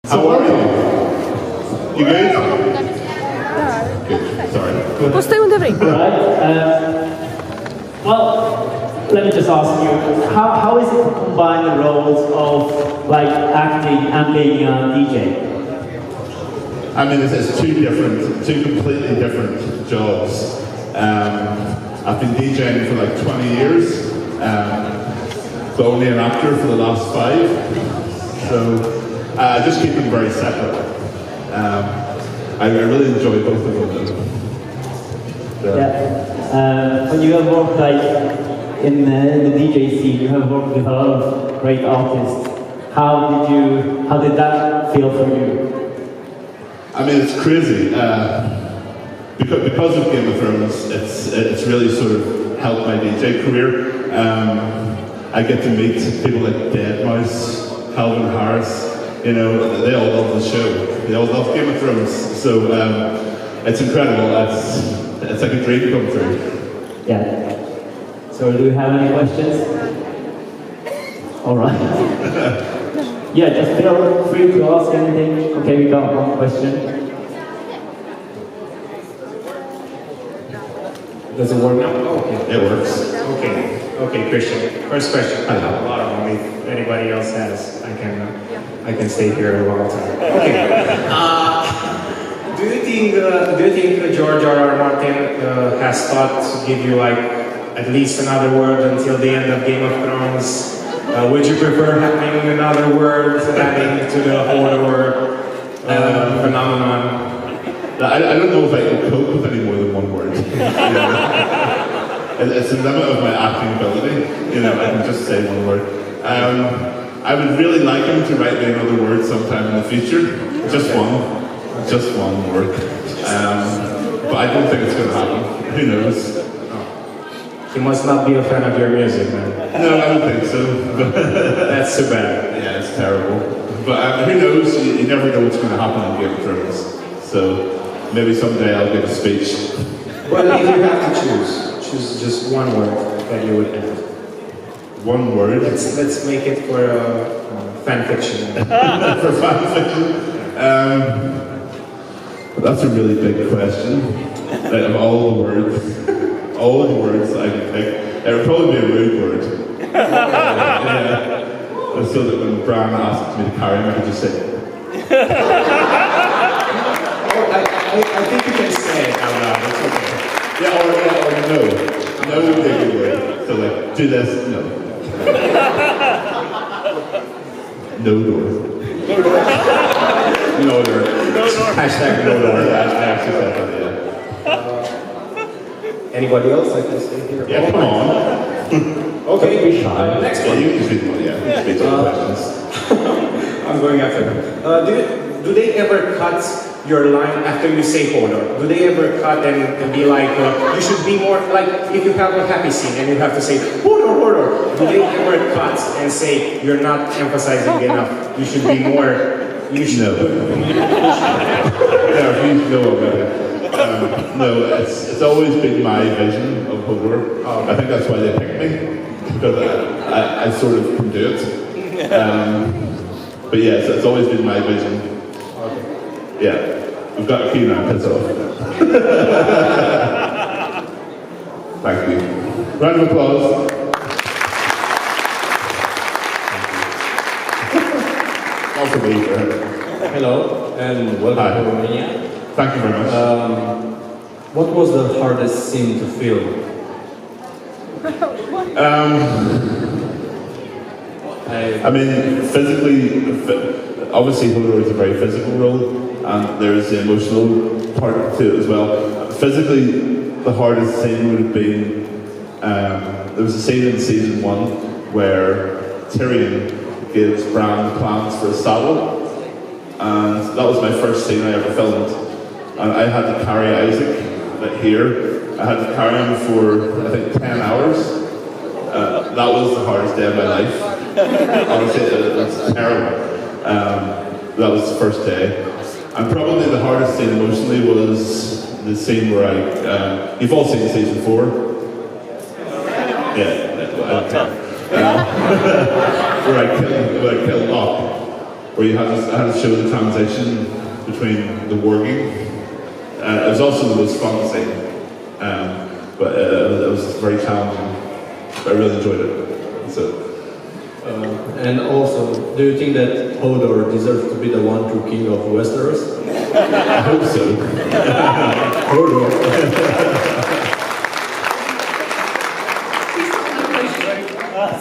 How are you? You good? Good. Sorry. Puszta under ring. Right. Well, let me just ask you, how is it to combine the roles of like acting and being a DJ? I mean, it's two completely different jobs. I've been DJing for like 20 years, but only an actor for the last 5. So I just keep them very separate. I really enjoy both of them. So. Yeah. When you have worked like in the DJ scene, you have worked with a lot of great artists. How did that feel for you? I mean, it's crazy. Because of Game of Thrones, it's really sort of helped my DJ career. I get to meet people like Deadmau5, Calvin Harris. You know, they all love the show. They all love Game of Thrones. So it's incredible. It's like a dream come true. Yeah. So do you have any questions? All right. Yeah, just feel free to ask anything. Okay, we got one question. Does it work now? Oh, okay. It works. Okay, Kristian. First question. I have a lot of them. If anybody else has, I can stay here a long time. Okay. Do you think George R.R. Martin has thought to give you like at least another word until the end of Game of Thrones? Would you prefer having another word adding to the Hodor phenomenon? I don't know if I can cope with any more than one word. It's the limit of my acting ability. You know, I can just say one word. I would really like him to write me another word sometime in the future. Just one word. But I don't think it's going to happen. Who knows? He must not be a fan of your music, man. No, I don't think so. That's too bad. Yeah, it's terrible. But who knows? You never know what's going to happen in Game of Thrones. So maybe someday I'll give a speech. Well, if you have to choose just one word that you would add. One word? Let's make it for fan fiction. For fan fiction? That's a really big question. Like, of all the words I can pick, it would probably be a rude word. Yeah. So that when Brian asked me to carry him, I could just say. I think you can say it out loud. It's okay. Yeah, or no. No would be a good word. So like, do this, no. No door. No door. Hashtag no door. Yeah, I actually said that, yeah. Anybody else? I can stay here. Yeah, come on. Okay, be shy. Next Yeah, one. you can speak more, yeah. You can speak to the questions. I'm going after them. Do they ever cut your line after you say Hodor? Do they ever cut and be like, you should be more, like if you have a happy scene and you have to say Hodor, do they ever cut and say you're not emphasizing enough? You should be more, you should. No. No, no, it's always been my vision of Hodor. I think that's why they picked me, because I sort of can do it. But yeah, it's always been my vision. Yeah, we've got a key now, piss off. Thank you. Round of applause. Also me for her. Hello, and welcome Hi. to Romania. Thank you very much. What was the hardest scene to film? I mean, physically, obviously Hodor is a very physical role, and there's the emotional part to it as well. Physically, the hardest scene would have been, there was a scene in season 1 where Tyrion gives Bran plans for a saddle, and that was my first scene I ever filmed. And I had to carry Isaac here. I had to carry him for, I think, 10 hours. That was the hardest day of my life. Honestly, it was terrible. That was the first day. And probably the hardest scene emotionally was the scene where you've all seen season 4? Yeah, I don't care. Where I killed Locke. where you had to show the transition between the working. It was also the most fun scene, but it was very challenging. I really enjoyed it. So. And also, do you think that Hodor deserves to be the one true king of Westeros? I hope so. Hodor.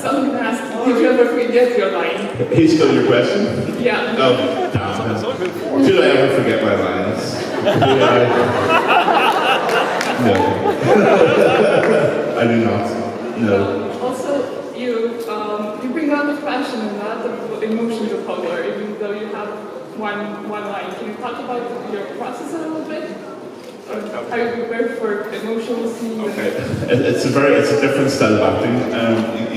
Someone asked, did you ever forget your line? He's still your question? Yeah. Oh, damn. Should I ever forget my lines? No. I do not. No. Also, you bring out the passion and a lot of emotions of Hodor, even though you have one line. Can you talk about your process a little bit? Or how you prepare for emotional scenes? Okay. It's a different style of acting.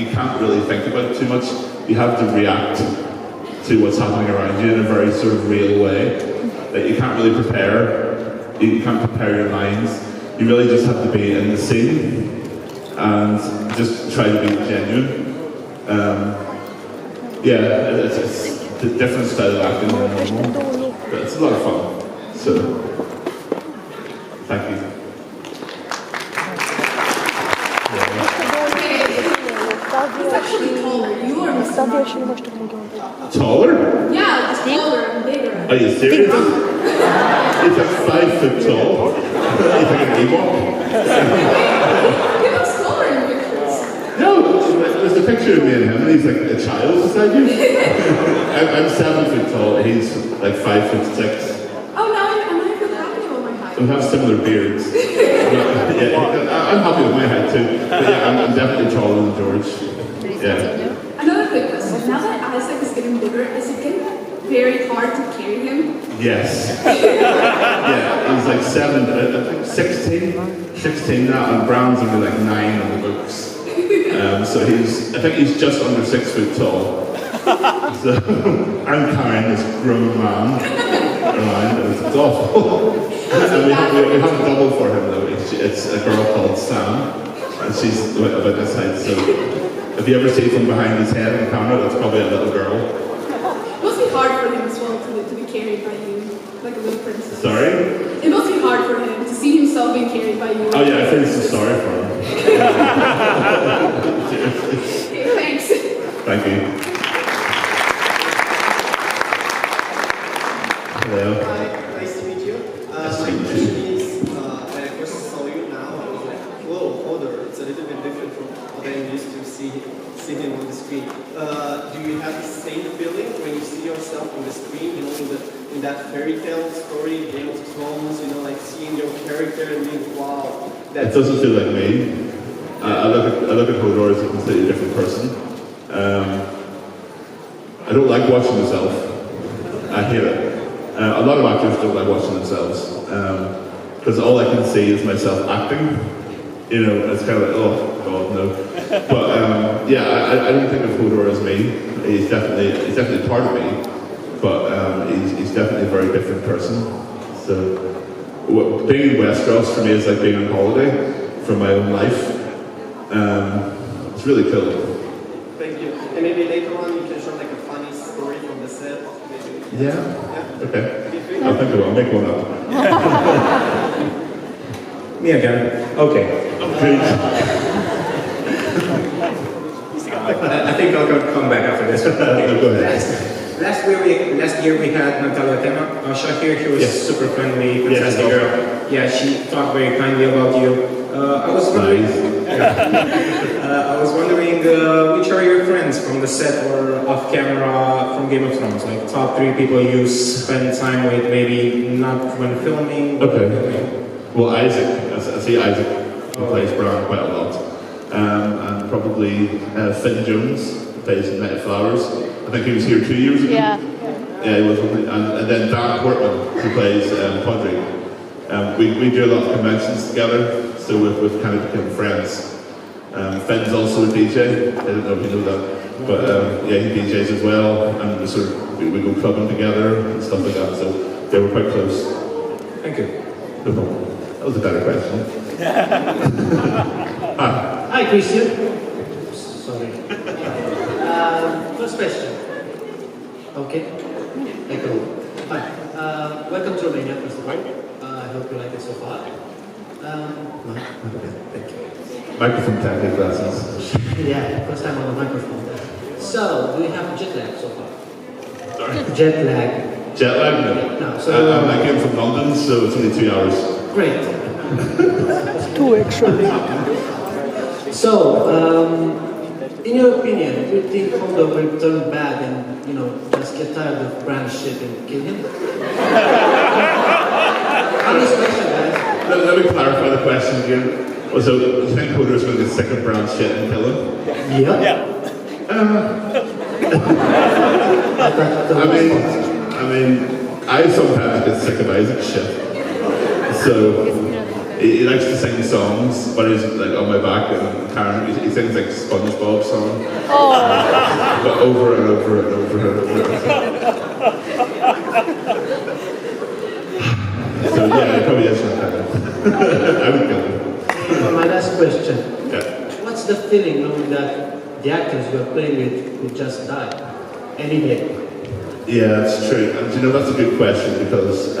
You can't really think about it too much. You have to react to what's happening around you in a very sort of real way. That you can't really prepare. You can't prepare your lines. You really just have to be in the scene and just try to be genuine. It's a different style of acting than normal, but it's a lot of fun. So, thank you. It's actually taller. You are Mr. Taller? Yeah, it's taller and bigger. Are you serious? He's like 5 foot tall. He's like an Ewok. He looks taller in pictures. No, there's a picture of me and him, and he's like a child beside you. I'm 7 foot tall. He's like 5'6". Oh, now I feel happy about my height. We have similar beards. I'm happy with my height too. But yeah, I'm definitely taller than George. Yeah. Another quick question. Now that Isaac is getting bigger, is it getting very hard to carry him? Yes. Yeah, he's like 16 now, and Brown's only like 9 on the books. So I think he's just under 6 foot tall. So I'm carrying this grown man around, and it's awful. And we have a double for him though. It's a girl called Sam, and she's about this height. So if you ever see from behind his head in the camera, that's probably a little girl. It must be hard for him as well to be carried by you, like a little princess. Sorry? It must be hard for him to see himself being carried by you. Oh yeah, I feel so sorry for him. Okay, thanks. Thank you. Hello. Hi, nice to meet you. Nice to My meet you. question is, when I first saw you now, I was like, whoa, Hodor, it's a little bit different from what I'm used to see him on the screen. Do you have the same feeling when you see yourself on the screen, in that fairy tale story, Game of Thrones, like seeing your character and being, wow. It doesn't feel like me. I look at Hodor as a completely different person. I don't like watching myself. I hate it. A lot of actors don't like watching themselves because all I can see is myself acting. It's kind of like, oh god, no. But I don't think of Hodor as me. He's definitely part of me, but he's definitely a very different person. So being in Westeros for me is like being on holiday from my own life. It's really cool. Thank you. And maybe later on you can show like a funny story from the set. Maybe. Yeah. Okay. I'll think about it. I'll make one up. Me again. Okay. I think I'll come back after this. Okay. Go ahead. Last year we had Natalia Shah here. She was super friendly, fantastic girl. Yeah, she talked very kindly about you. I was wondering, which are your friends from the set or off camera from Game of Thrones? Like top 3 people you spend time with, maybe not when filming. Okay. Well, Isaac. I see Isaac who plays Bran quite a lot, and probably Finn Jones who plays Night of Flowers. I think he was here 2 years ago. Yeah. Yeah, he was. And then Dan Portman who plays Podrick. We do a lot of conventions together, so we've kind of become friends. Finn's also a DJ. I don't know if you know that, but he DJs as well, and we go clubbing together and stuff like that. So they were quite close. Thank you. No problem. That was a better question. Hi, Kristian. Sorry. First question. Okay. Echo. Hi. Welcome to Romania, first of all. I hope you like it so far. No, okay, thank you. Microphone technique lessons. Yeah, first time on the microphone. So, do you have jet lag so far? Sorry? Jet lag. Jet lag? No. No, so I came from London, so it's only 2 hours. great. 2 extra. So, in your opinion, do you think Honda will turn bad and, just get tired of brand shit and kill him? Honest question, guys. Let me clarify the question again. So, do you think Hodor's going to get sick of brown shit and kill him? Yeah. I mean, I sometimes get sick of Isaac's shit. So, he likes to sing songs, but he's like on my back and Karen, he sings like SpongeBob song. But over and over and over and over. So yeah, it probably is sometimes. I would kill him. My last question. Yeah. What's the feeling knowing that the actors you are playing with will just die any day? Yeah, that's true. And that's a good question because,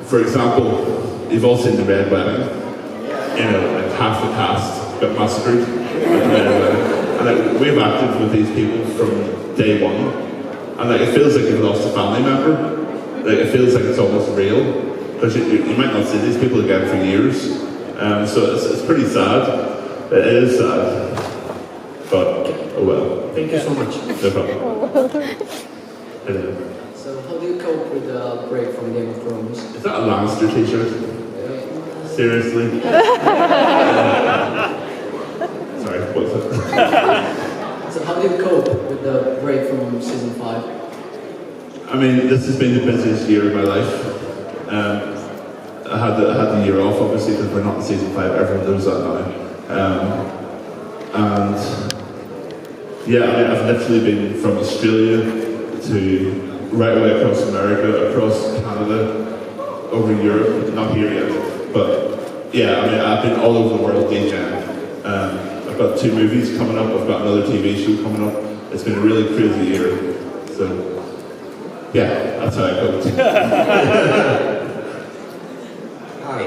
for example, you've all seen The Red Wedding. Like half the cast got massacred at The Red Wedding. And like, we've acted with these people from day one. And like, it feels like you've lost a family member. Like, it feels like it's almost real. Because you might not see these people again for years. So it's pretty sad. It is sad. But, oh well. Thank you so much. No problem. So how do you cope with the break from Game of Thrones? Is that a Lannister t-shirt? Seriously? Sorry, what's it? So how do you cope with the break from season 5? I mean, this has been the busiest year of my life. I had the year off, obviously, because we're not in season 5. Everyone knows that now. And yeah, I mean, I've literally been from Australia to right away across America, across Canada, over Europe, not here yet. But yeah, I mean, I've been all over the world DJing. I've got 2 movies coming up, I've got another TV show coming up. It's been a really crazy year. So yeah, that's how I coped. Hi,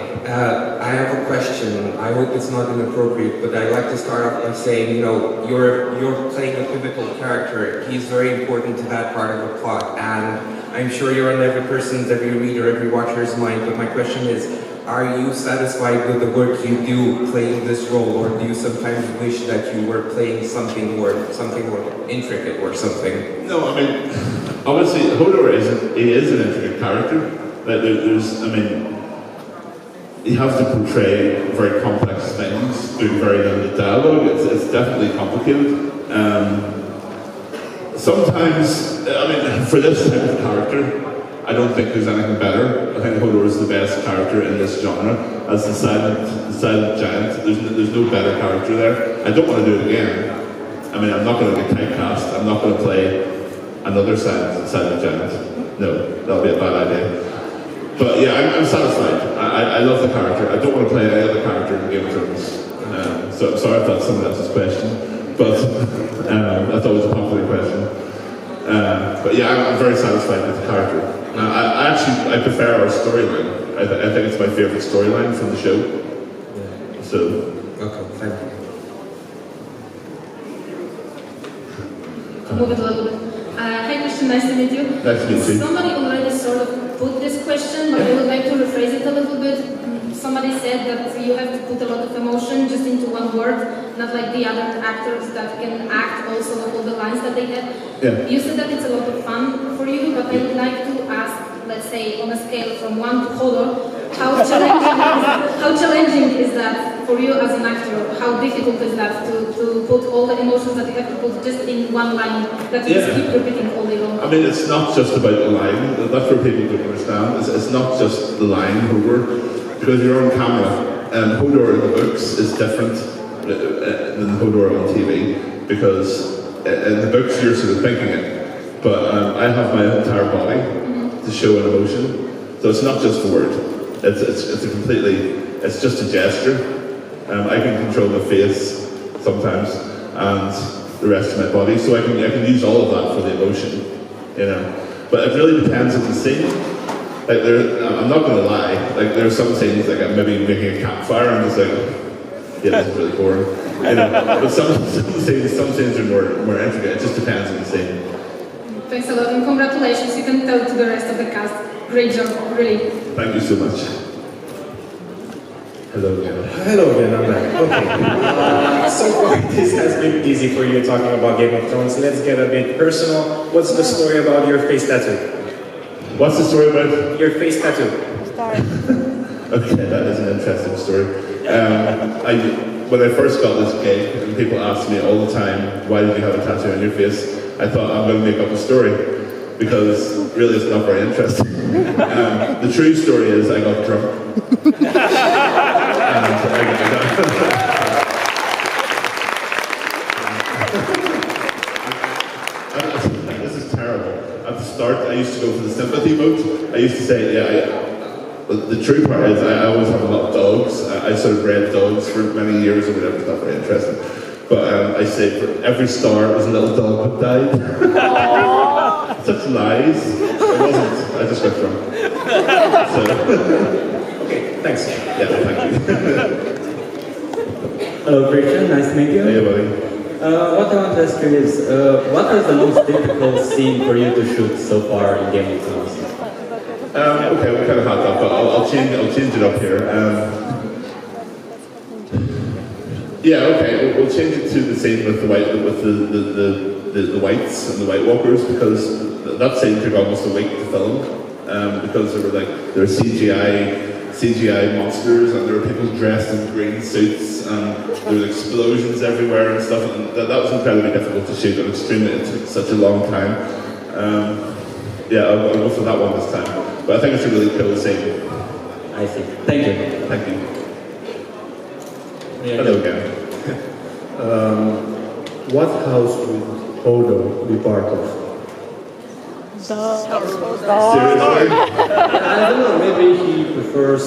I have a question. I hope it's not inappropriate, but I'd like to start off by saying, you're playing a pivotal character. He's very important to that part of the plot, and I'm sure you're on every person's, every reader, every watcher's mind, but my question is, are you satisfied with the work you do playing this role, or do you sometimes wish that you were playing something more intricate or something? No, I mean, obviously, Hodor is an intricate character. You have to portray very complex things through very limited dialogue. It's definitely complicated. Sometimes, for this type of character, I don't think there's anything better. I think Hodor is the best character in this genre. As the silent giant, there's no better character there. I don't want to do it again. I'm not going to get typecast. I'm not going to play another silent giant. No, that'll be a bad idea. But yeah, I'm satisfied. I love the character. I don't want to play any other character in Game of Thrones. So I'm sorry if that's someone else's question, but that's always a popular question. But yeah, I'm very satisfied with the character. I prefer our storyline. I think it's my favourite storyline from the show. So. Okay, thank you. I'll move it a little bit. Hi Kristian, nice to meet you. Nice to meet you. Somebody already sort of put this question, but I would like to rephrase it a little bit. Somebody said that you have to put a lot of emotion just into one word, not like the other actors that can act also all the lines that they have. Yeah. You said that it's a lot of fun for you, but I would like to ask, let's say on a scale from 1 to Hodor, how challenging is that for you as an actor? How difficult is that to put all the emotions that you have to put just in one line that you just keep repeating all day long? It's not just about the line. That's where people don't understand. It's not just the line, Hodor, because you're on camera. Hodor in the books is different than Hodor on TV, because in the books you're sort of thinking it, but I have my entire body to show an emotion. So it's not just the word. It's just a gesture. I can control my face sometimes and the rest of my body, so I can use all of that for the emotion. you know. But it really depends on the scene. Like I'm not gonna lie, like there are some scenes like I'm maybe making a campfire and I'm just like, yeah, this is really boring. You know, but some scenes are more intricate. It just depends on the scene. Thanks a lot and congratulations. You can tell to the rest of the cast. Great job, really. Thank you so much. Hello again. Hello again, I'm back. Okay. So far, this has been easy for you talking about Game of Thrones. Let's get a bit personal. What's the story about your face tattoo? What's the story about? Your face tattoo. Okay, that is an interesting story. When I first got this gig, and people asked me all the time, why did you have a tattoo on your face? I thought, I'm going to make up a story, because really it's not very interesting. The true story is I got drunk. This is terrible. At the start, I used to go for the sympathy vote. I used to say, the true part is I always have a lot of dogs. I sort of bred dogs for many years or whatever. It's not very interesting. But I say for every star was a little dog that died. Such lies. It wasn't. I just got drunk. Okay, thanks. Yeah, thank you. Hello, Kristian. Nice to meet you. Hey, buddy. What I want to ask you is, what was the most difficult scene for you to shoot so far in Game of Thrones? Okay, we kind of had that, but I'll change it up here. Yeah, okay, we'll change it to the scene with the whites and the White Walkers, because that scene took almost a week to film, because there were CGI monsters, and there were people dressed in green suits, and there were explosions everywhere and stuff, and that was incredibly difficult to shoot, and it took such a long time. Yeah, I'll go for that one this time. But I think it's a really cool scene. I see. Thank you. Thank you. Yeah, Hello again. What house would Hodor be part of? Seriously? I don't know, maybe he prefers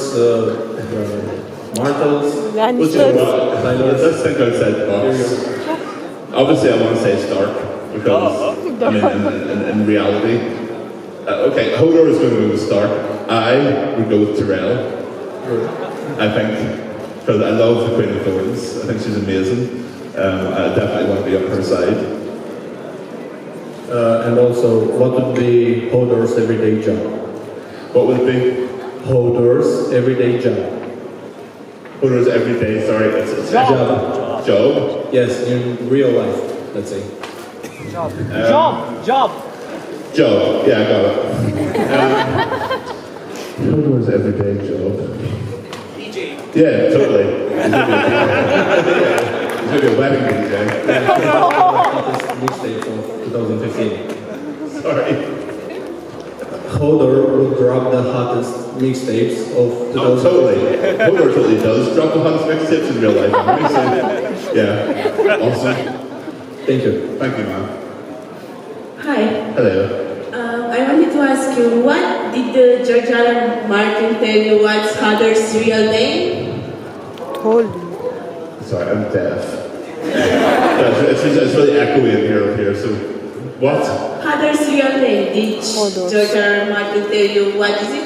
Martels. Let's think outside the box. Obviously, I want to say Stark, because, I mean, in reality. Okay, Hodor is going to go with Stark. I would go with Tyrell. I think, because I love the Queen of Thorns. I think she's amazing. I definitely want to be on her side. And also, what would be Hodor's everyday job? What would it be? Hodor's everyday job. Hodor's everyday, sorry, it's job. Job? Yes, in real life, let's say. Job. Job, yeah, I got it. Hodor's everyday job. DJ. Yeah, totally. He's going to be a wedding DJ. Mixtape of 2015. Sorry. Hodor would drop the hottest mixtapes of 2015. Oh, totally. Hodor totally does drop the hottest mixtapes in real life. Yeah. Awesome. Thank you. Thank you, man. Hi. Hello. I wanted to ask you, what did the George R. R. Martin tell you what's Hodor's real name? Sorry, I'm deaf. It's really echoey in here, so what? Hodor's real name. Did George R. R. Martin tell you what is it?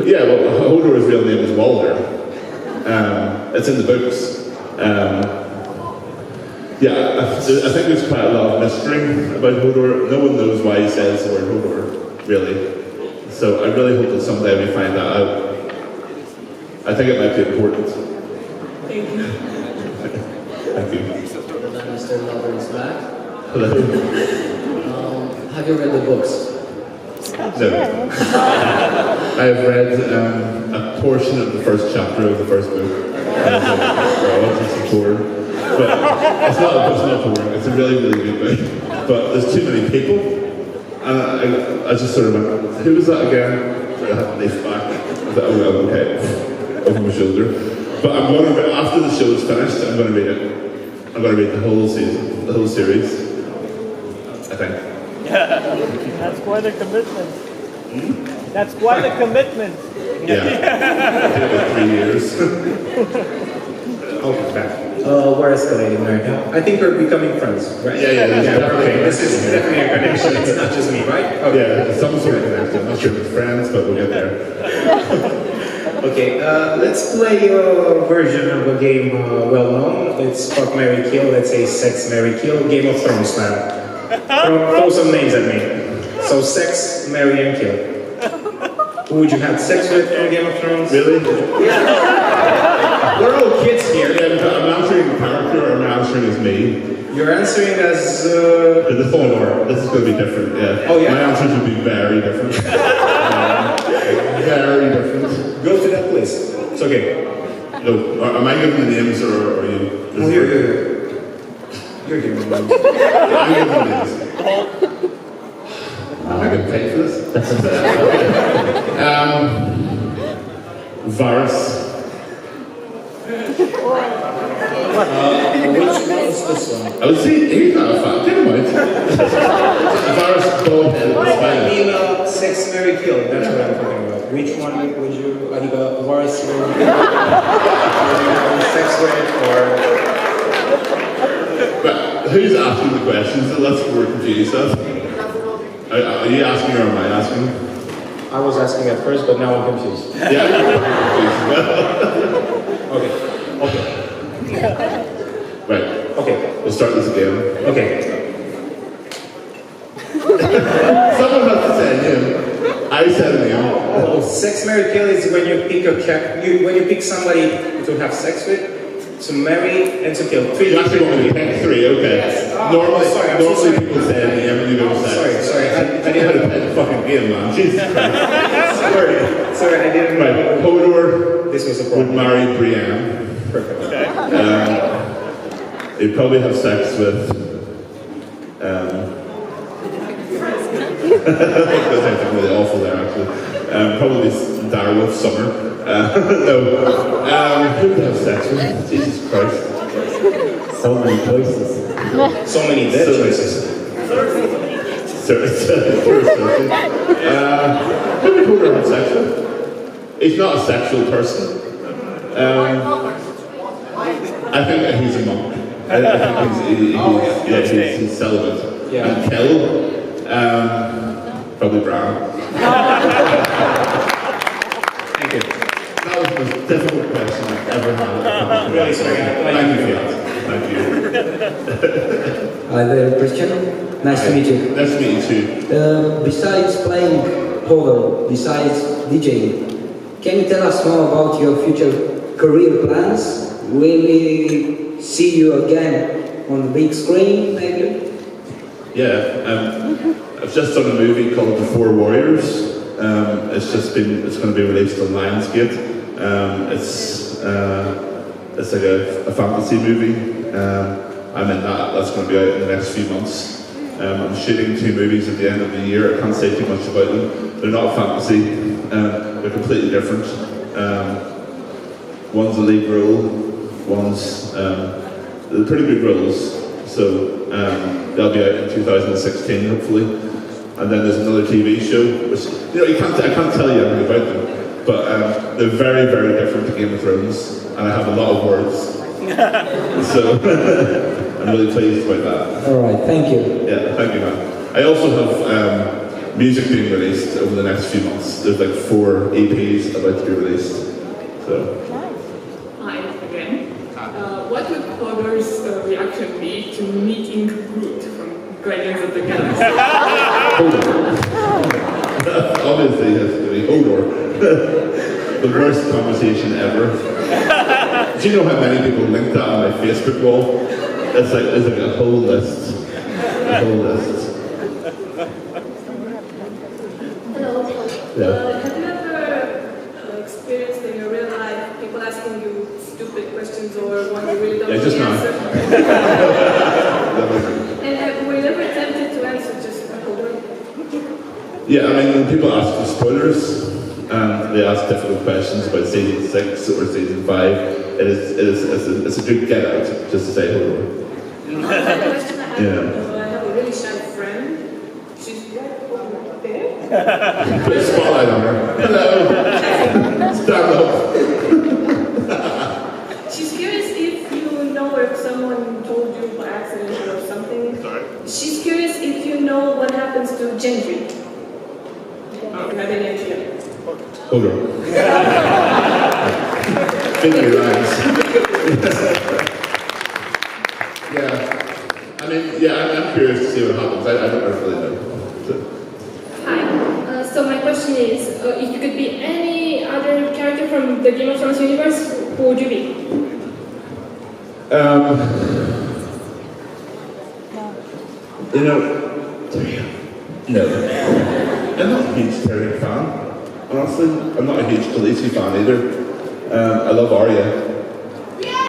Yeah, well, Hodor's real name is Walder. It's in the books. Yeah, I think there's quite a lot of mystery about Hodor. No one knows why he says the word Hodor, really. So I really hope that someday we find that out. I think it might be important. Thank you. Thank you. Mr. Lover is back. Hello. Have you read the books? No. I have read a portion of the first chapter of the first book. But it's not boring. It's a really, really good book. But there's too many people. And I just sort of went, who was that again? I had to leaf back. I thought, oh well, okay. Over my shoulder. But I'm going to, after the show is finished, I'm going to read it. I'm going to read the whole season, the whole series. I think. That's quite a commitment. That's quite a commitment. Yeah. I think about 3 years. Okay, back. we're escalating right now. I think we're becoming friends, right? Yeah. Okay, this is definitely a connection. It's not just me, right? Okay. Yeah, some sort of connection. I'm not sure if it's friends, but we'll get there. Okay, let's play a version of a game well known. It's Fuck, Marry, Kill. Let's say Sex, Marry, Kill. Game of Thrones style. Throw some names at me. So Sex, Marry, and Kill. Who would you have sex with from Game of Thrones? Really? We're all kids here. Yeah, I'm answering character or I'm answering as me. You're answering as This is going to be different, yeah. Oh, yeah? My answers would be very different. Very different. Go to that place. It's okay. No, am I giving the names or are you? Oh, you're giving the names. I'm giving the names. Am I getting paid for this? Varys. Which one is this one? I would say he's not a fan. Never mind. Varys bald head. I mean, Sex, Marry, Kill. That's what I'm talking about. Which one would you, Varys, sex with, or? But who's asking the questions? Let's work confused. Are you asking or am I asking? I was asking at first, but now I'm confused. Yeah. Okay. Right. Okay. We'll start this again. Okay. Someone has to say a name. I said a name. Oh, Sex, Marry, Kill is when you pick when you pick somebody to have sex with, to marry, and to kill. You actually want me to pick three, okay. Yes. Normally sorry. people say a name and you go sex. Sorry. I didn't know how to play the fucking game, man. Jesus Christ. Sorry, I didn't. Right. Hodor This was a would problem. marry Brienne. Perfect. He'd probably have sex with that's actually really awful there actually. Probably Direwolf Summer. No. Who would have sex with? Jesus Christ. So many choices. So many dead choices. Who would Hodor have sex with? He's not a sexual person. I think that he's a monk. I think he's celibate. Yeah. And Kill, probably Brown. Thank you. That was the most difficult question I've ever had. Really sorry. Thank you for that. Thank you. Hi there, Kristian. Nice to meet you. Nice to meet you too. Besides playing Hodor, besides DJing, can you tell us more about your future career plans? Will we see you again on the big screen, maybe? Yeah, I've just done a movie called The Four Warriors. It's going to be released on Lionsgate. It's like a fantasy movie. I'm in that. That's going to be out in the next few months. I'm shooting 2 movies at the end of the year. I can't say too much about them. They're not fantasy. They're completely different. One's a lead role. One's they're pretty good roles. So they'll be out in 2016, hopefully. And then there's another TV show, which I can't tell you anything about them, but they're very, very different to Game of Thrones, and I have a lot of words. So I'm really pleased about that. All right, thank you. Yeah, thank you, man. I also have music being released over the next few months. There's like 4 EPs about to be released. So. Hi again. What would Hodor's reaction be to meeting Groot from Guardians of the Galaxy? Obviously, it has to be Hodor. The worst conversation ever. Do you know how many people linked that on my Facebook wall? It's like a whole list. A whole list. Hello. Yeah. Have you ever experienced in your real life people asking you stupid questions or one you really don't know Just the now. answer? And were you ever tempted to answer just a word? Yeah, I mean, when people ask for spoilers, and they ask difficult questions about season 6 or season 5, it's a good get out just to say Hodor. Another question I have, Yeah. I have a really shy friend. She's right over there. Put a spotlight on her. Hello. Stand up. She's curious if you know her Gendry. Do you have any idea? Hodor. Finger lines. Yeah. I mean, yeah, I'm curious to see what happens. I don't really know. So. Hi. So my question is, if you could be any other character from the Game of Thrones universe, who would you be? You know, no. I'm not a huge Tyrion fan. Honestly, I'm not a huge Khaleesi fan either. I love Arya.